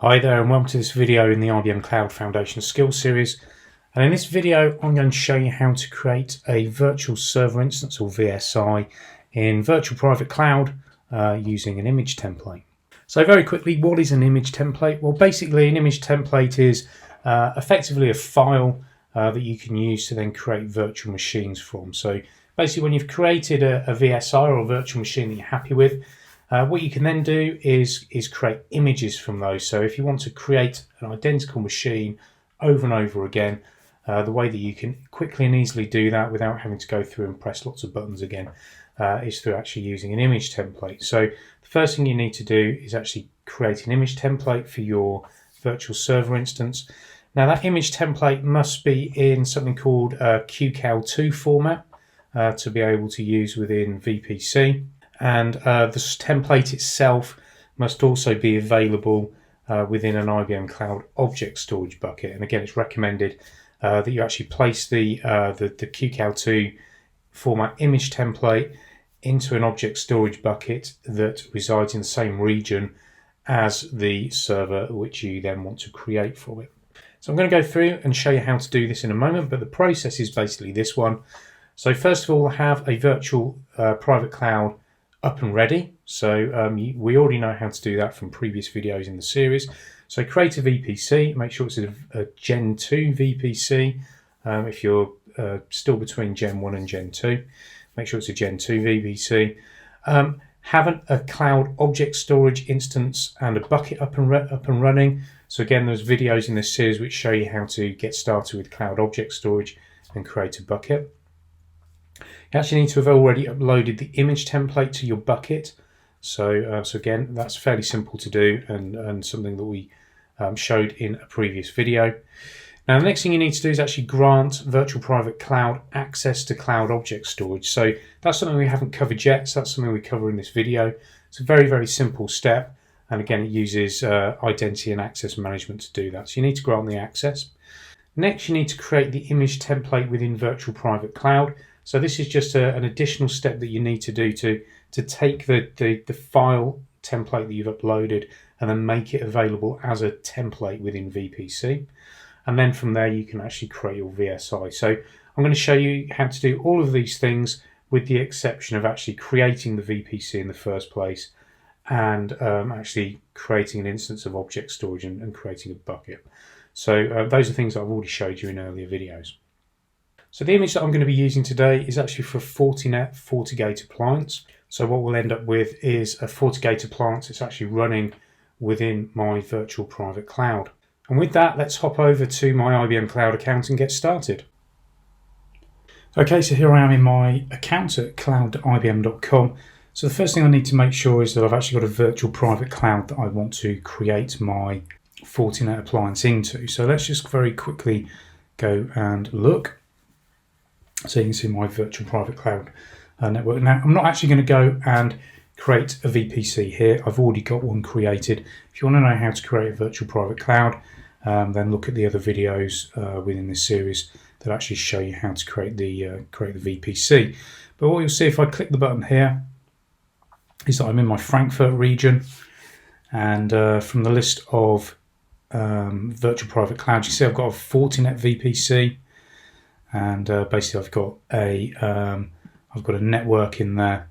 Hi there and welcome to this video in the IBM Cloud Foundation Skills series. And in this video I'm going to show you how to create a virtual server instance, or VSI, in Virtual Private Cloud using an image template. So very quickly, what is an image template? Well, basically an image template is effectively a file that you can use to then create virtual machines from. So basically when you've created a VSI or a virtual machine that you're happy with, what you can then do is create images from those. So if you want to create an identical machine over and over again, the way that you can quickly and easily do that without having to go through and press lots of buttons again is through actually using an image template. So the first thing you need to do is actually create an image template for your virtual server instance. Now that image template must be in something called QCal2 format to be able to use within VPC. And this template itself must also be available within an IBM Cloud object storage bucket. And again, it's recommended that you actually place the QCal2 format image template into an object storage bucket that resides in the same region as the server which you then want to create from it. So I'm going to go through and show you how to do this in a moment, but the process is basically this one. So first of all, have a virtual private cloud up and ready. So we already know how to do that from previous videos in the series. So create a VPC, make sure it's a Gen 2 VPC. If you're still between Gen 1 and Gen 2, make sure it's a Gen 2 VPC. Have a cloud object storage instance and a bucket up and running. So again, there's videos in this series which show you how to get started with cloud object storage and create a bucket. You actually need to have already uploaded the image template to your bucket. So again, that's fairly simple to do and something that we showed in a previous video. Now, the next thing you need to do is actually grant Virtual Private Cloud access to cloud object storage. So that's something we haven't covered yet. So that's something we cover in this video. It's a very, very simple step. And again, it uses identity and access management to do that. So you need to grant the access. Next, you need to create the image template within Virtual Private Cloud. So this is just an additional step that you need to do to take the file template that you've uploaded and then make it available as a template within VPC. And then from there, you can actually create your VSI. So I'm going to show you how to do all of these things with the exception of actually creating the VPC in the first place and actually creating an instance of object storage and creating a bucket. So those are things that I've already showed you in earlier videos. So the image that I'm going to be using today is actually for a Fortinet FortiGate appliance. So what we'll end up with is a FortiGate appliance that's actually running within my virtual private cloud. And with that, let's hop over to my IBM Cloud account and get started. Okay, so here I am in my account at cloud.ibm.com. So the first thing I need to make sure is that I've actually got a virtual private cloud that I want to create my Fortinet appliance into. So let's just very quickly go and look. So you can see my virtual private cloud network. Now, I'm not actually going to go and create a VPC here. I've already got one created. If you want to know how to create a virtual private cloud, then look at the other videos within this series that actually show you how to create the VPC. But what you'll see if I click the button here is that I'm in my Frankfurt region, and from the list of virtual private clouds, you see I've got a Fortinet VPC. And basically, I've got a network in there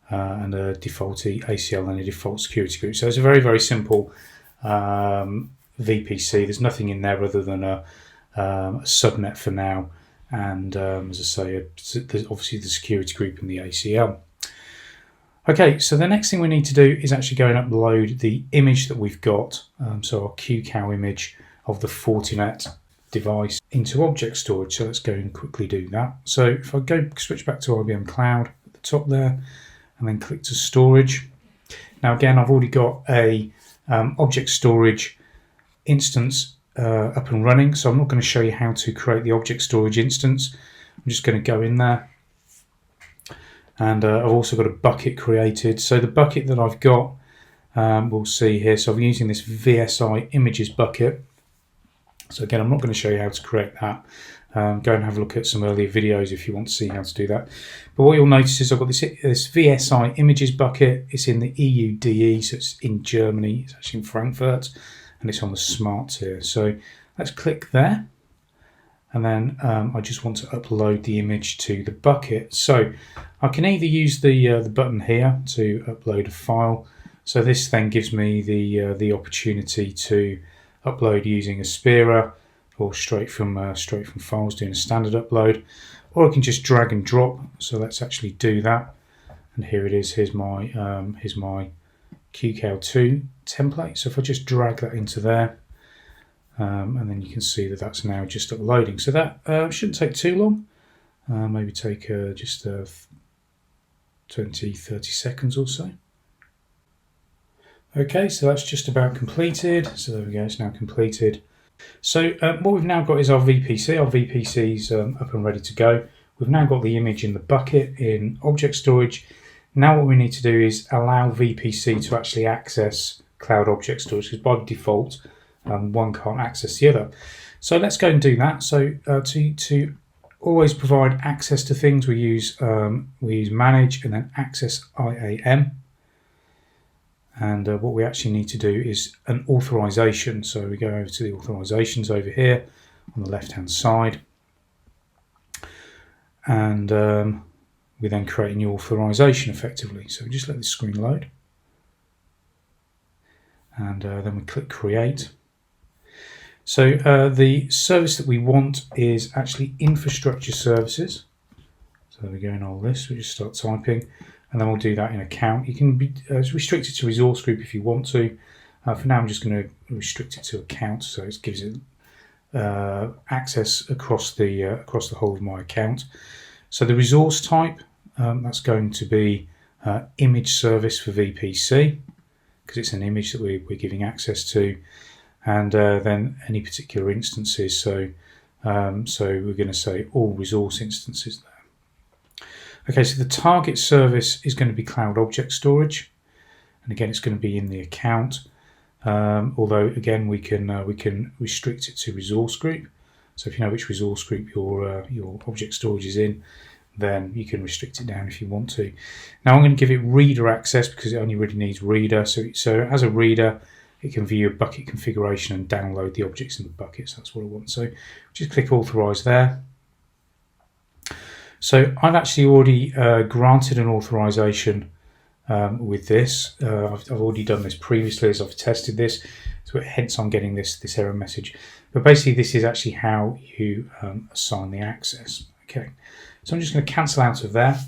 and a default ACL and a default security group. So it's a very, very simple VPC. There's nothing in there other than a subnet for now, and as I say, there's obviously the security group and the ACL. Okay, so the next thing we need to do is actually go and upload the image that we've got. So our QCal image of the Fortinet device into object storage. So let's go and quickly do that. So if I switch back to IBM Cloud at the top there and then click to storage. Now again, I've already got a object storage instance up and running, so I'm not going to show you how to create the object storage instance. I'm just going to go in there, and I've also got a bucket created. So the bucket that I've got, we'll see here, so I'm using this VSI images bucket. So again, I'm not going to show you how to create that. Go and have a look at some earlier videos if you want to see how to do that. But what you'll notice is I've got this VSI images bucket. It's in the EUDE, so it's in Germany. It's actually in Frankfurt. and it's on the smart tier. So let's click there, and then I just want to upload the image to the bucket. So I can either use the button here to upload a file. So this then gives me the opportunity to upload using Aspira or straight from files, doing a standard upload, or I can just drag and drop. So let's actually do that. And here it is. Here's my QCal2 template. So if I just drag that into there, and then you can see that that's now just uploading. So that shouldn't take too long. Maybe take just 20-30 seconds or so. Okay, so that's just about completed. So there we go, it's now completed. So what we've now got is our VPC. Our VPC's up and ready to go. We've now got the image in the bucket in object storage. Now what we need to do is allow VPC to actually access cloud object storage, because by default one can't access the other. So let's go and do that. So to always provide access to things, we use manage and then access IAM. And what we actually need to do is an authorization. So we go over to the authorizations over here on the left hand side, and we then create a new authorization effectively. So we just let the screen load, and then we click create. So the service that we want is actually infrastructure services. So we go in our list, we just start typing, and then we'll do that in account. You can be restrict it to resource group if you want to. For now, I'm just going to restrict it to account, so it gives it access across the whole of my account. So the resource type, that's going to be image service for VPC, because it's an image that we're giving access to, and then any particular instances. So we're going to say all resource instances there. Okay, so the target service is going to be cloud object storage, and again it's going to be in the account. Although again we can restrict it to resource group. So if you know which resource group your object storage is in, then you can restrict it down if you want to. Now I'm going to give it reader access because it only really needs reader. So as a reader, it can view a bucket configuration and download the objects in the bucket. So that's what I want. So just click authorize there. So I've actually already granted an authorization with this. I've already done this previously as I've tested this, so hence I'm getting this error message. But basically this is actually how you assign the access. Okay, so I'm just going to cancel out of there.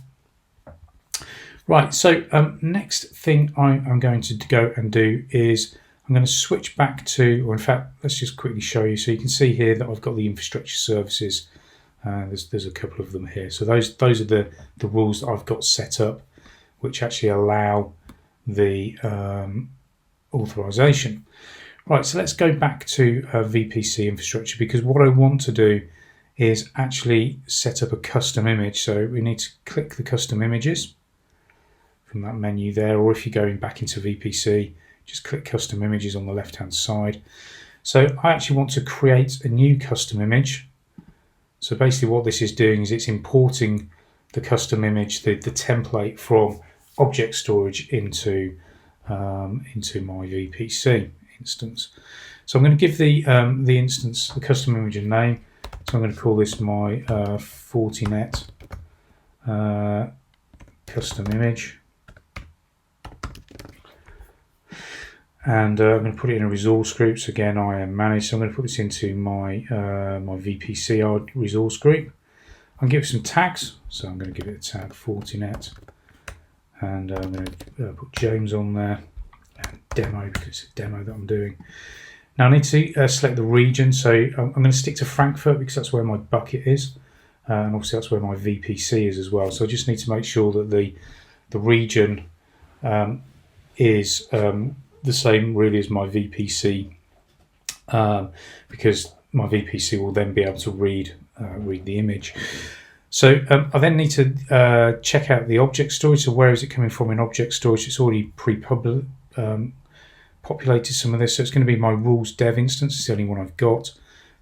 Right, so next thing I'm going to go and do is I'm going to switch back to, or in fact, let's just quickly show you. So you can see here that I've got the infrastructure services. There's a couple of them here. So those are the rules that I've got set up, which actually allow the authorization. Right, so let's go back to VPC infrastructure, because what I want to do is actually set up a custom image. So we need to click the custom images from that menu there, or if you're going back into VPC, just click custom images on the left hand side. So I actually want to create a new custom image. So basically what this is doing is it's importing the custom image, the template from object storage into my VPC instance. So I'm going to give the instance, the custom image, a name. So I'm going to call this my Fortinet custom image, and I'm going to put it in a resource group. So again, I am managed. So I'm going to put this into my my VPC resource group. I'll give it some tags. So I'm going to give it a tag Fortinet, and I'm going to put James on there, and demo, because it's a demo that I'm doing. Now I need to select the region. So I'm going to stick to Frankfurt because that's where my bucket is, and obviously that's where my VPC is as well. So I just need to make sure that the region is the same really as my VPC, because my VPC will then be able to read the image. So I then need to check out the object storage. So where is it coming from in object storage? It's already populated some of this. So it's going to be my rules dev instance. It's the only one I've got.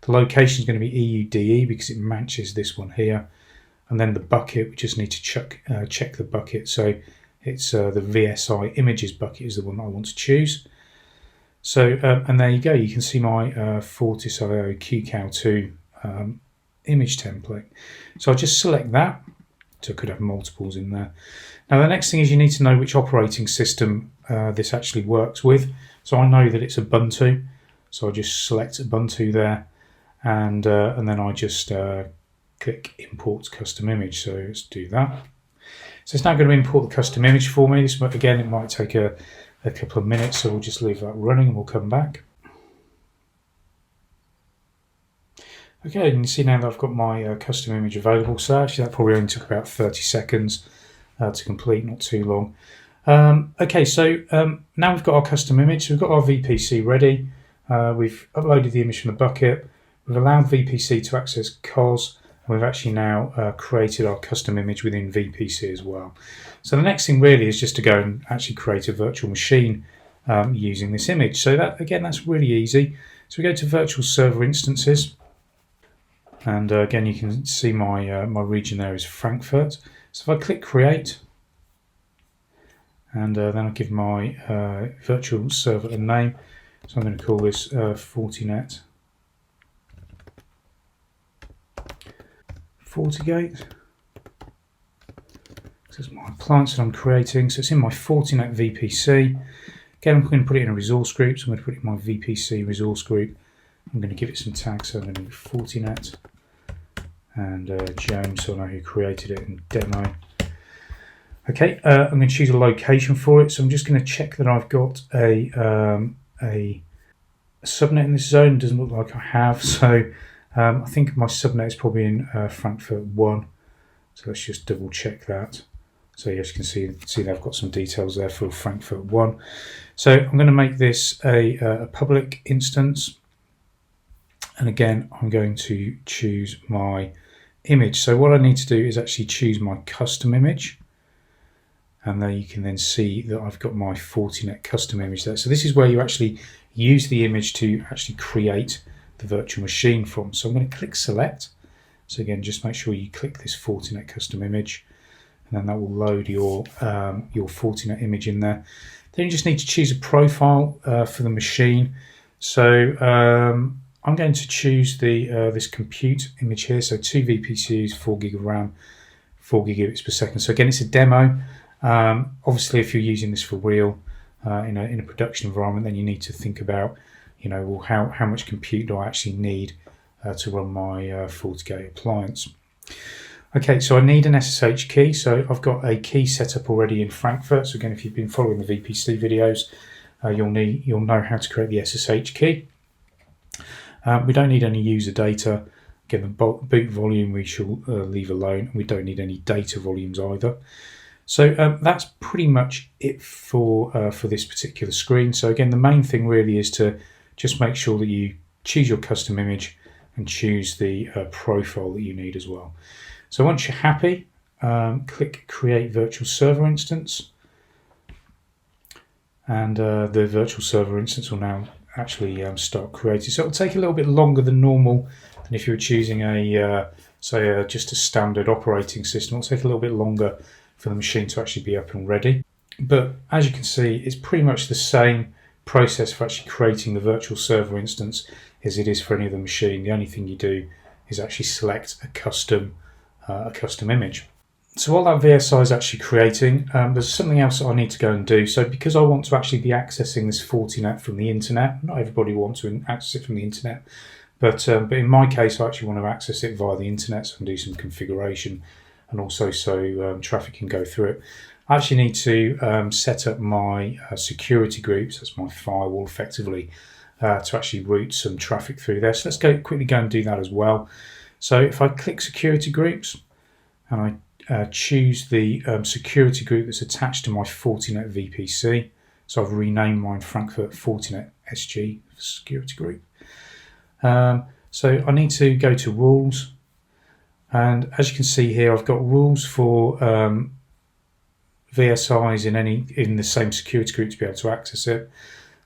The location is going to be EUDE because it matches this one here. And then the bucket, we just need to check the bucket. So it's the VSI images bucket is the one that I want to choose. So, and there you go, you can see my Fortis IO QCOW2 image template. So I'll just select that. So I could have multiples in there. Now the next thing is you need to know which operating system this actually works with. So I know that it's Ubuntu, so I'll just select Ubuntu there, and then I just click import custom image. So let's do that. So it's now going to import the custom image for me. This, again, it might take a couple of minutes, so we'll just leave that running and we'll come back. Okay, you can see now that I've got my custom image available. So actually that probably only took about 30 seconds to complete, not too long. Okay, so now we've got our custom image. So we've got our VPC ready. We've uploaded the image from the bucket. We've allowed VPC to access COS. And we've actually now created our custom image within VPC as well. So the next thing really is just to go and actually create a virtual machine using this image. So that, again, that's really easy. So we go to virtual server instances. And again, you can see my my region there is Frankfurt. So if I click create, and then I give my virtual server a name. So I'm going to call this Fortinet FortiGate. This is my appliance that I'm creating. So it's in my Fortinet VPC. Again, I'm going to put it in a resource group. So I'm going to put it in my VPC resource group. I'm going to give it some tags. So I'm going to do Fortinet and James, so I know who created it, and demo. Okay, I'm going to choose a location for it. So I'm just going to check that I've got a subnet in this zone. It doesn't look like I have. So I think my subnet is probably in Frankfurt 1. So let's just double check that. So as you can see that I've got some details there for Frankfurt 1. So I'm going to make this a public instance. And again, I'm going to choose my image. So what I need to do is actually choose my custom image. And there you can then see that I've got my Fortinet custom image there. So this is where you actually use the image to actually create the virtual machine from. So I'm going to click select. So again, just make sure you click this Fortinet custom image, and then that will load your Fortinet image in there. Then you just need to choose a profile for the machine. So I'm going to choose this compute image here. So 2 VPCs, 4 gig of RAM, 4 gigabits per second. So again, it's a demo. Obviously, if you're using this for real in a production environment, then you need to think about, well, how much compute do I actually need to run my FortiGate appliance. Okay, so I need an SSH key. So I've got a key set up already in Frankfurt. So again, if you've been following the VPC videos, you'll know how to create the SSH key. We don't need any user data. Again, the boot volume we shall leave alone. We don't need any data volumes either. So that's pretty much it for this particular screen. So again, the main thing really is to just make sure that you choose your custom image and choose the profile that you need as well. So once you're happy, click Create Virtual Server Instance, and the virtual server instance will now actually start creating. So it'll take a little bit longer than normal than if you were choosing just a standard operating system. It'll take a little bit longer for the machine to actually be up and ready. But as you can see, it's pretty much the same process for actually creating the virtual server instance as it is for any other machine. The only thing you do is actually select a custom image. So while that VSI is actually creating, there's something else that I need to go and do. So because I want to actually be accessing this Fortinet from the internet, not everybody wants to access it from the internet, but in my case, I actually want to access it via the internet, so I can do some configuration, and also so traffic can go through it. I actually need to set up my security groups, that's my firewall effectively, to actually route some traffic through there. So let's quickly go and do that as well. So if I click security groups and I choose the security group that's attached to my Fortinet VPC, so I've renamed mine Frankfurt Fortinet SG security group. So I need to go to rules, and as you can see here, I've got rules for VSIs in the same security group to be able to access it.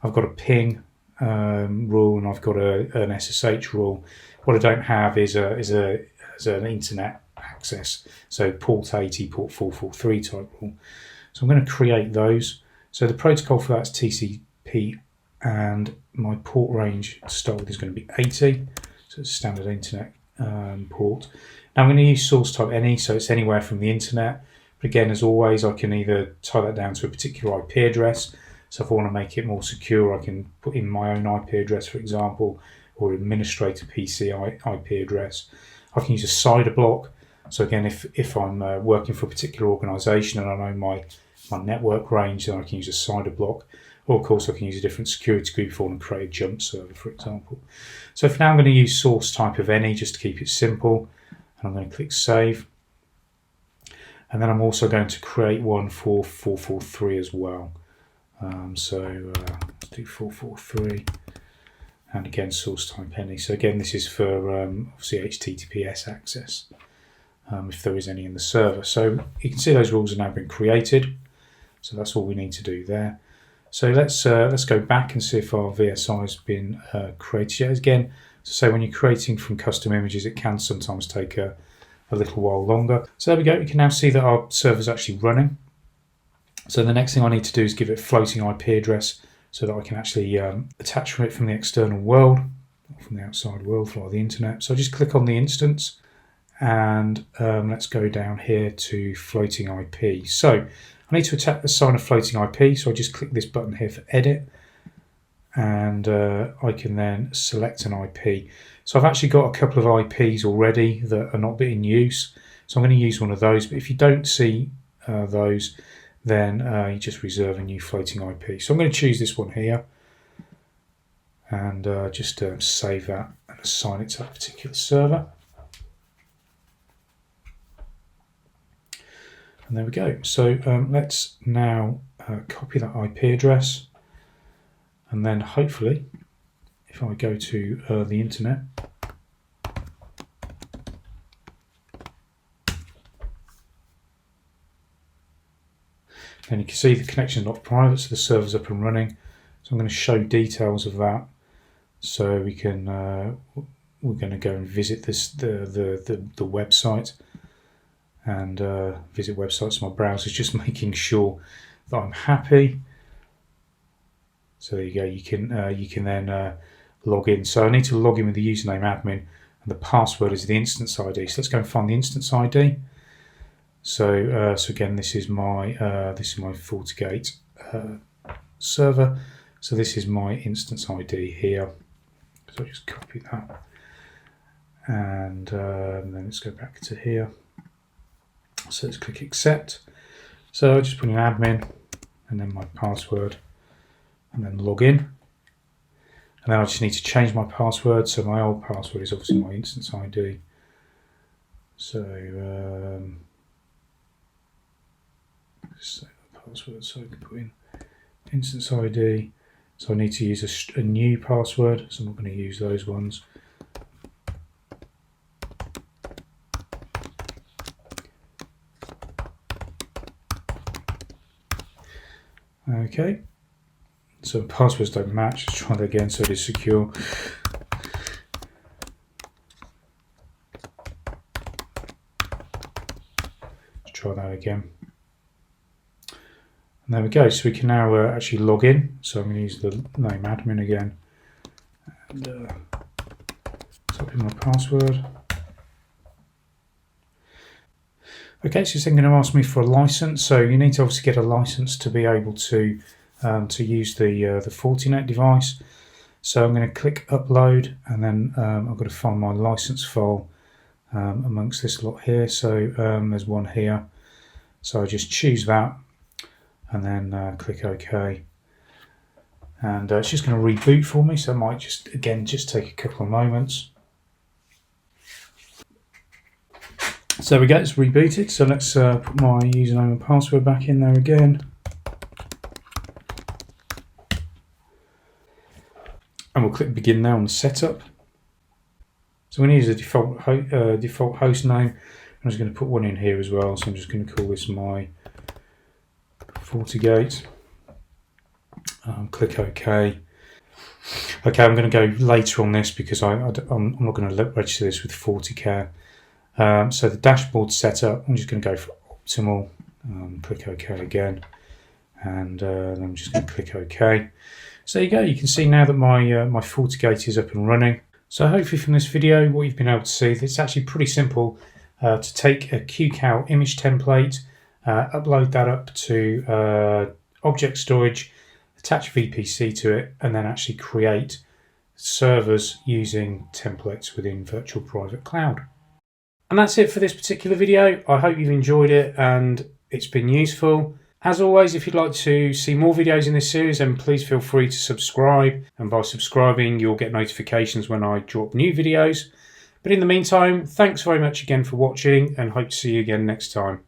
I've got a ping rule, and I've got an SSH rule. What I don't have is an internet access, so port 80, port 443 type rule. So I'm going to create those. So the protocol for that is TCP and my port range to start with is going to be 80, so it's a standard internet port. Now I'm going to use source type any, so it's anywhere from the internet. But again, as always, I can either tie that down to a particular IP address. So if I want to make it more secure, I can put in my own IP address, for example, or administrator PC IP address. I can use a CIDR block. So again, if I'm working for a particular organisation and I know my network range, then I can use a CIDR block. Or of course I can use a different security group if I want to create a jump server, for example. So for now I'm going to use source type of any just to keep it simple. And I'm going to click save. And then I'm also going to create one for 443 as well. Let's do 443. And again, source type any. So again, this is for obviously HTTPS access, if there is any in the server. So you can see those rules have now been created. So that's all we need to do there. So let's go back and see if our VSI has been created yet. Again, so when you're creating from custom images, it can sometimes take a little while longer. So there we go. You can now see that our server is actually running. So the next thing I need to do is give it a floating IP address so that I can actually attach from it from the external world, from the outside world via the internet. So I just click on the instance and let's go down here to floating IP. So I need to assign a floating IP, so I just click this button here for edit, and I can then select an IP. So I've actually got a couple of IPs already that are not in use, so I'm going to use one of those. But if you don't see those, then you just reserve a new floating IP. So I'm going to choose this one here, and just save that and assign it to that particular server. And there we go. So let's now copy that IP address, and then hopefully if I go to the internet, then you can see the connection is not private, so the server's up and running. So I'm going to show details of that. So we can we're going to go and visit the website. And visit websites. My browser's just making sure that I'm happy. So there you go. You can then log in. So I need to log in with the username admin, and the password is the instance ID. So let's go and find the instance ID. So again, this is my FortiGate server. So this is my instance ID here. So I'll just copy that, and then let's go back to here. So let's click accept. So I'll just put in admin and then my password and then log in. And then I just need to change my password. So my old password is obviously my instance ID. So save the password so I can put in instance ID. So I need to use a new password. So I'm not going to use those ones. Okay, so passwords don't match. Let's try that again so it is secure. Let's try that again. And there we go. So we can now actually log in. So I'm going to use the name admin again. And type in my password. Okay, so it's then going to ask me for a license. So you need to obviously get a license to be able to use the Fortinet device. So I'm going to click upload, and then I've got to find my license file amongst this lot here. So there's one here. So I just choose that, and then click OK. And it's just going to reboot for me. So it might just take a couple of moments. So there we go, it's rebooted. So let's put my username and password back in there again. And we'll click begin now on the setup. So we're going to use a default host name. I'm just going to put one in here as well. So I'm just going to call this my FortiGate. Click OK. Okay, I'm going to go later on this because I'm not going to register this with FortiCare. So the dashboard setup, I'm just going to go for optimal, click OK again, and then I'm just going to click OK. So there you go, you can see now that my FortiGate is up and running. So hopefully from this video, what you've been able to see, it's actually pretty simple to take a QCal image template, upload that up to object storage, attach VPC to it, and then actually create servers using templates within Virtual Private Cloud. And that's it for this particular video. I hope you've enjoyed it and it's been useful. As always, if you'd like to see more videos in this series, then please feel free to subscribe. And by subscribing, you'll get notifications when I drop new videos. But in the meantime, thanks very much again for watching and hope to see you again next time.